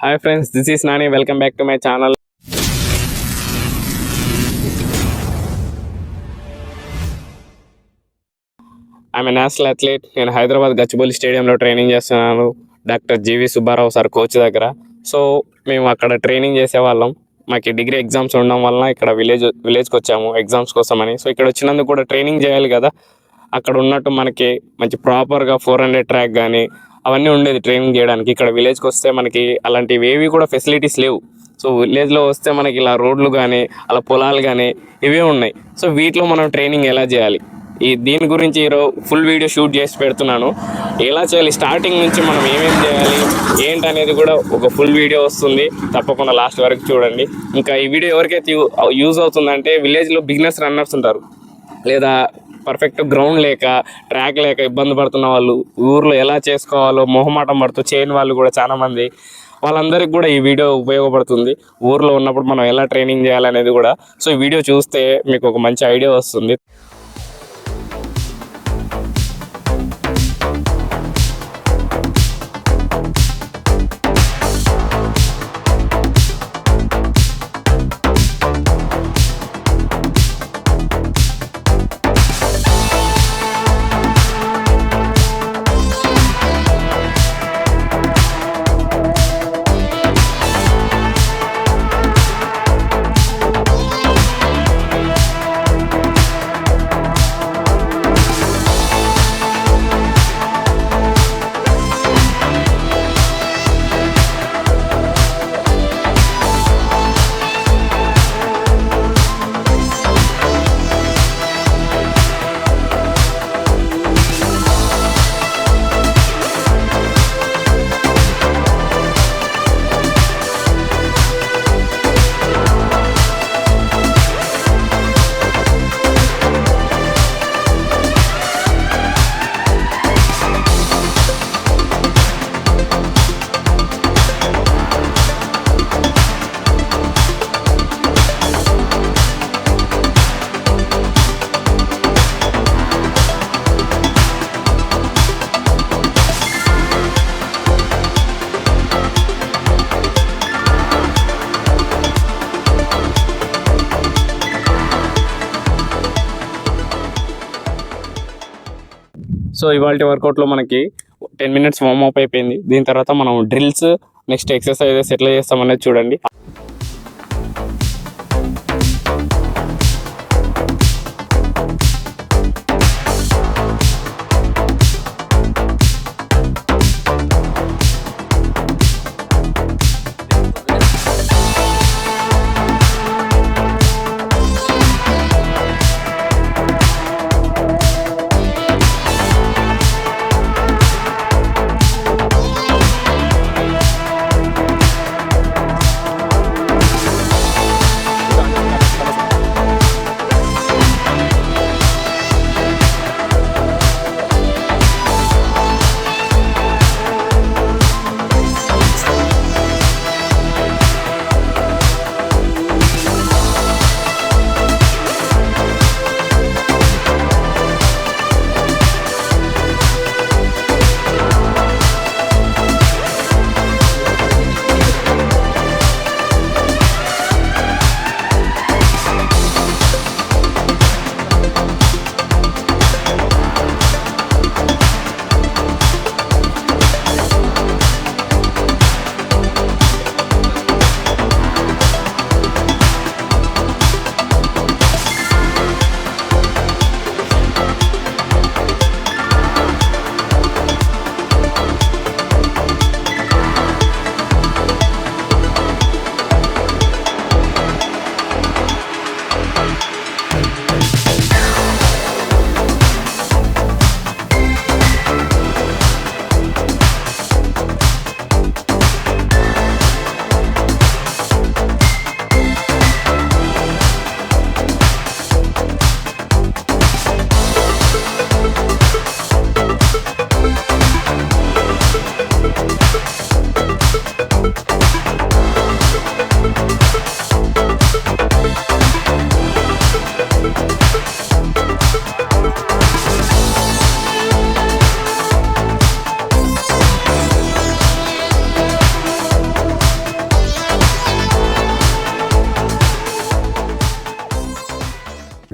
Hi friends, this is Nani. Welcome back to my channel. I'm a national athlete. నేను హైదరాబాద్ గచ్చిబౌలి స్టేడియంలో training చేస్తున్నాను. Doctor జీవి Subbarao sir coach దగ్గర. So మేము అక్కడ training చేసేవాళ్ళం. మాకు డిగ్రీ ఎగ్జామ్స్ ఉండడం వలన ఇక్కడ విలేజ్కి వచ్చాము ఎగ్జామ్స్ కోసమని. సో ఇక్కడ వచ్చినందుకు కూడా ట్రైనింగ్ చేయాలి కదా. అక్కడ ఉన్నట్టు మనకి మంచి ప్రాపర్గా 400 ట్రాక్ కానీ అవన్నీ ఉండేది ట్రైనింగ్ చేయడానికి. ఇక్కడ విలేజ్కి వస్తే మనకి అలాంటివి ఏవి కూడా ఫెసిలిటీస్ లేవు. సో విలేజ్లో వస్తే మనకి ఇలా రోడ్లు కానీ అలా పొలాలు కానీ ఇవే ఉన్నాయి. సో వీటిలో మనం ట్రైనింగ్ ఎలా చేయాలి, దీని గురించి ఈరోజు ఫుల్ వీడియో షూట్ చేసి పెడుతున్నాను. ఎలా చేయాలి, స్టార్టింగ్ నుంచి మనం ఏమేమి చేయాలి ఏంటనేది కూడా ఒక ఫుల్ వీడియో వస్తుంది. తప్పకుండా లాస్ట్ వరకు చూడండి. ఇంకా ఈ వీడియో ఎవరికైతే యూజ్ అవుతుందంటే విలేజ్లో బిగినర్స్ రన్నర్స్ ఉంటారు, లేదా పర్ఫెక్ట్ గ్రౌండ్ లేక ట్రాక్ లేక ఇబ్బంది పడుతున్న వాళ్ళు, ఊర్లో ఎలా చేసుకోవాలో మొహమాటం పడుతూ చేయని వాళ్ళు కూడా చాలామంది, వాళ్ళందరికీ కూడా ఈ వీడియో ఉపయోగపడుతుంది. ఊర్లో ఉన్నప్పుడు మనం ఎలా ట్రైనింగ్ చేయాలనేది కూడా. సో ఈ వీడియో చూస్తే మీకు ఒక మంచి ఐడియా వస్తుంది. సో ఇవాళ వర్కౌట్లో మనకి 10 minutes వార్మప్ అయిపోయింది. దీని తర్వాత మనం డ్రిల్స్, నెక్స్ట్ ఎక్సర్సైజెస్ ఎట్లా చేస్తామనేది చూడండి.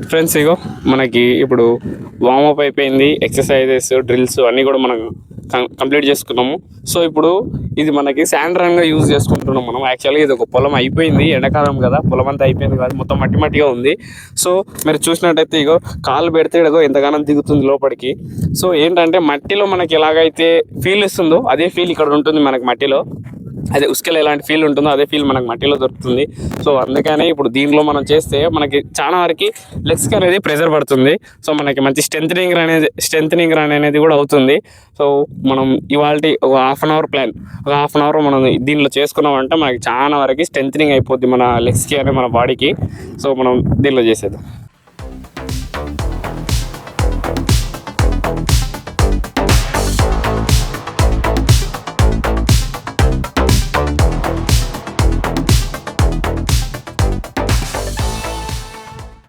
ఫ్రెండ్స్ ఇగో మనకి ఇప్పుడు వార్మప్ అయిపోయింది, ఎక్సర్సైజెస్ డ్రిల్స్ అన్నీ కూడా మనం కంప్లీట్ చేసుకున్నాము. సో ఇప్పుడు ఇది మనకి శాండ్ రన్గా యూజ్ చేసుకుంటున్నాం మనం. యాక్చువల్గా ఇది ఒక పొలం అయిపోయింది, ఎండాకాలం కదా, పొలం అంతా అయిపోయింది కాదు, మొత్తం మట్టి మట్టిగా ఉంది. సో మీరు చూసినట్టయితే ఇగో కాలు పెడితే ఇగో ఎంతగానో దిగుతుంది లోపలికి. సో ఏంటంటే మట్టిలో మనకి ఎలాగైతే ఫీల్ ఇస్తుందో అదే ఫీల్ ఇక్కడ ఉంటుంది మనకి మట్టిలో. అదే ఉసుకలో ఎలాంటి ఫీల్ ఉంటుందో అదే ఫీల్ మనకు మట్టిలో దొరుకుతుంది. సో అందుకనే ఇప్పుడు దీనిలో మనం చేస్తే మనకి చాలా వరకు లెగ్స్కి అనేది ప్రెజర్ పడుతుంది. సో మనకి మంచి స్ట్రెంథనింగ్ రన్ అనేది కూడా అవుతుంది. సో మనం ఇవాళ ఒక హాఫ్ అన్ అవర్ మనం దీనిలో చేసుకున్నామంటే మనకి చాలా వరకు స్ట్రెంథనింగ్ అయిపోద్ది మన లెగ్స్కి అనే మన బాడీకి. సో మనం దీనిలో చేసేద్దాం.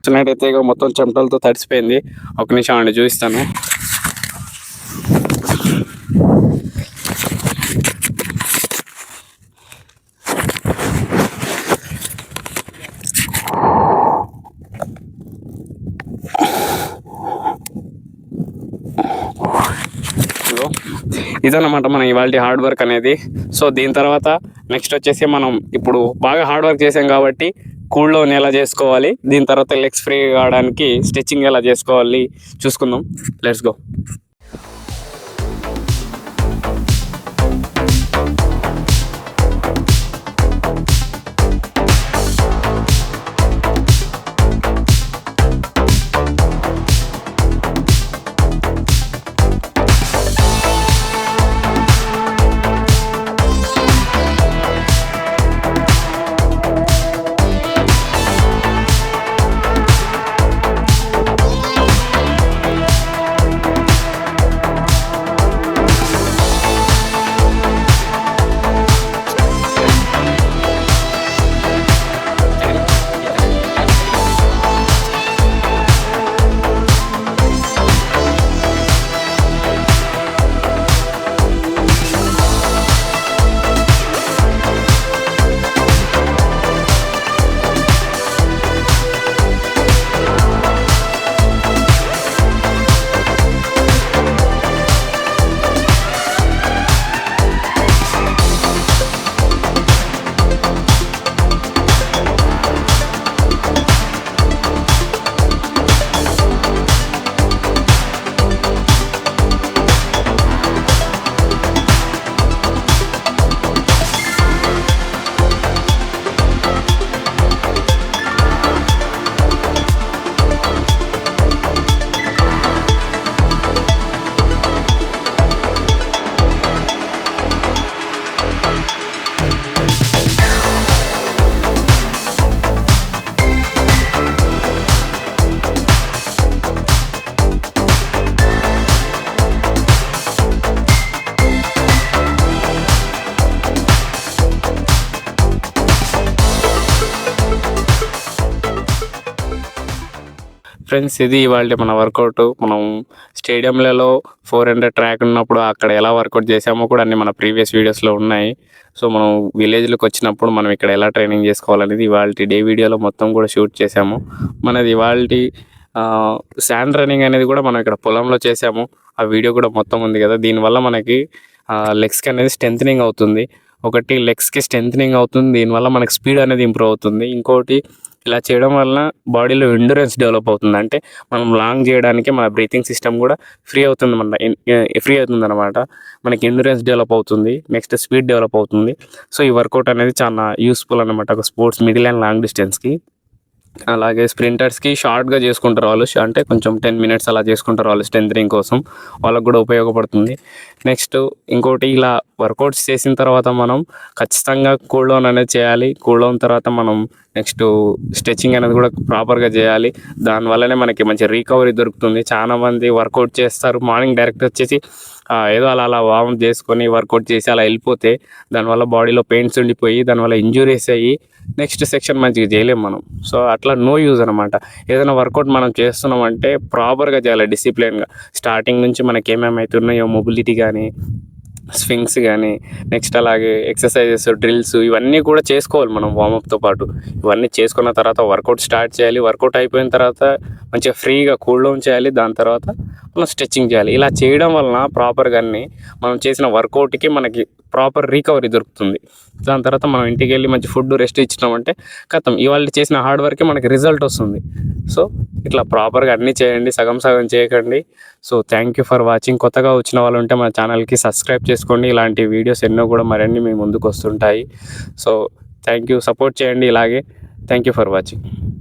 చూసినట్టయితే ఇక మొత్తం చెమటలతో తడిసిపోయింది. ఒక నిమిషం అండి చూపిస్తాను. ఇదన్నమాట మనం ఇవాళ హార్డ్ వర్క్ అనేది. సో దీని తర్వాత నెక్స్ట్ వచ్చేసి మనం ఇప్పుడు బాగా హార్డ్ వర్క్ చేసాం కాబట్టి కూల్ డౌన్ ఎలా చేసుకోవాలి, దీని తర్వాత లెగ్స్ ఫ్రీ కావడానికి స్ట్రెచ్చింగ్ ఎలా చేసుకోవాలి చూసుకుందాం. Let's go. ఫ్రెండ్స్ ఇది ఇవాళ మన వర్కౌట్. మనం స్టేడియంలలో 400 ట్రాక్ ఉన్నప్పుడు అక్కడ ఎలా వర్కౌట్ చేసామో కూడా అన్ని మన ప్రీవియస్ వీడియోస్లో ఉన్నాయి. సో మనం విలేజ్లోకి వచ్చినప్పుడు మనం ఇక్కడ ఎలా ట్రైనింగ్ చేసుకోవాలనేది ఇవాళ డే వీడియోలో మొత్తం కూడా షూట్ చేసాము. మనది ఇవాళ శాండ్ రన్నింగ్ అనేది కూడా మనం ఇక్కడ పొలంలో చేసాము. ఆ వీడియో కూడా మొత్తం ఉంది కదా. దీనివల్ల మనకి లెగ్స్కి అనేది స్ట్రెంథనింగ్ అవుతుంది. ఒకటి లెగ్స్కి స్ట్రెంథనింగ్ అవుతుంది, దీనివల్ల మనకి స్పీడ్ అనేది ఇంప్రూవ్ అవుతుంది. ఇంకోటి ఇలా చేయడం వలన బాడీలో ఎండ్యూరెన్స్ డెవలప్ అవుతుంది. అంటే మనం లాంగ్ చేయడానికి మన బ్రీతింగ్ సిస్టమ్ కూడా ఫ్రీ అవుతుంది అనమాట. మనకి ఎండ్యూరెన్స్ డెవలప్ అవుతుంది, నెక్స్ట్ స్పీడ్ డెవలప్ అవుతుంది. సో ఈ వర్కౌట్ అనేది చాలా యూస్ఫుల్ అనమాట ఒక స్పోర్ట్స్ మిడిల్ అండ్ లాంగ్ డిస్టెన్స్కి. అలాగే స్ప్రింటర్స్కి షార్ట్గా చేసుకుంటారు వాళ్ళు, అంటే కొంచెం 10 minutes అలా చేసుకుంటారు వాళ్ళు స్ట్రెంథనింగ్ కోసం, వాళ్ళకు కూడా ఉపయోగపడుతుంది. నెక్స్ట్ ఇంకోటి ఇలా వర్కౌట్స్ చేసిన తర్వాత మనం ఖచ్చితంగా కూల్ డౌన్ అనేది చేయాలి. కూల్ డౌన్ తర్వాత మనం నెక్స్ట్ స్ట్రెచ్చింగ్ అనేది కూడా ప్రాపర్గా చేయాలి. దానివల్లనే మనకి మంచి రికవరీ దొరుకుతుంది. చాలామంది వర్కౌట్ చేస్తారు, మార్నింగ్ డైరెక్ట్ వచ్చేసి ఏదో అలా వార్మప్ చేసుకొని వర్కౌట్ చేసి అలా వెళ్ళిపోతే దానివల్ల బాడీలో పెయిన్స్ ఉండిపోయి దానివల్ల ఇంజురీస్ అయ్యి నెక్స్ట్ సెక్షన్ మంచిగా చేయలేము మనం. సో అట్లా నో యూజ్ అనమాట. ఏదైనా వర్కౌట్ మనం చేస్తున్నామంటే ప్రాపర్గా చేయాలి, డిసిప్లిన్గా. స్టార్టింగ్ నుంచి మనకి ఏమేమి అవుతున్నాయో మొబిలిటీ కానీ స్వింగ్స్ కానీ నెక్స్ట్ అలాగే ఎక్సర్సైజెస్ డ్రిల్స్ ఇవన్నీ కూడా చేసుకోవాలి మనం వార్మప్తో పాటు. ఇవన్నీ చేసుకున్న తర్వాత వర్కౌట్ స్టార్ట్ చేయాలి. వర్కౌట్ అయిపోయిన తర్వాత మంచిగా ఫ్రీగా కూల్ డౌన్ చేయాలి. దాని తర్వాత మనం స్ట్రెచ్చింగ్ చేయాలి. ఇలా చేయడం వలన ప్రాపర్గా అన్నీ మనం చేసిన వర్కౌట్కి మనకి ప్రాపర్ రికవరీ దొరుకుతుంది. దాని తర్వాత మనం ఇంటికి వెళ్ళి మంచి ఫుడ్ రెస్ట్ ఇచ్చినామంటే ఖతం ఇవాళ చేసిన హార్డ్ వర్కే మనకి రిజల్ట్ వస్తుంది. సో ఇట్లా ప్రాపర్గా అన్నీ చేయండి, సగం సగం చేయకండి. So thank you for watching. కొత్తగా వచ్చిన వాళ్ళు ఉంటే మా ఛానల్కి సబ్స్క్రైబ్ చేసుకోండి. ఇలాంటి వీడియోస్ ఎన్నో కూడా మరిన్ని మీ ముందుకు వస్తుంటాయి. సో థ్యాంక్ యూ, సపోర్ట్ చేయండి ఇలాగే. Thank you for watching.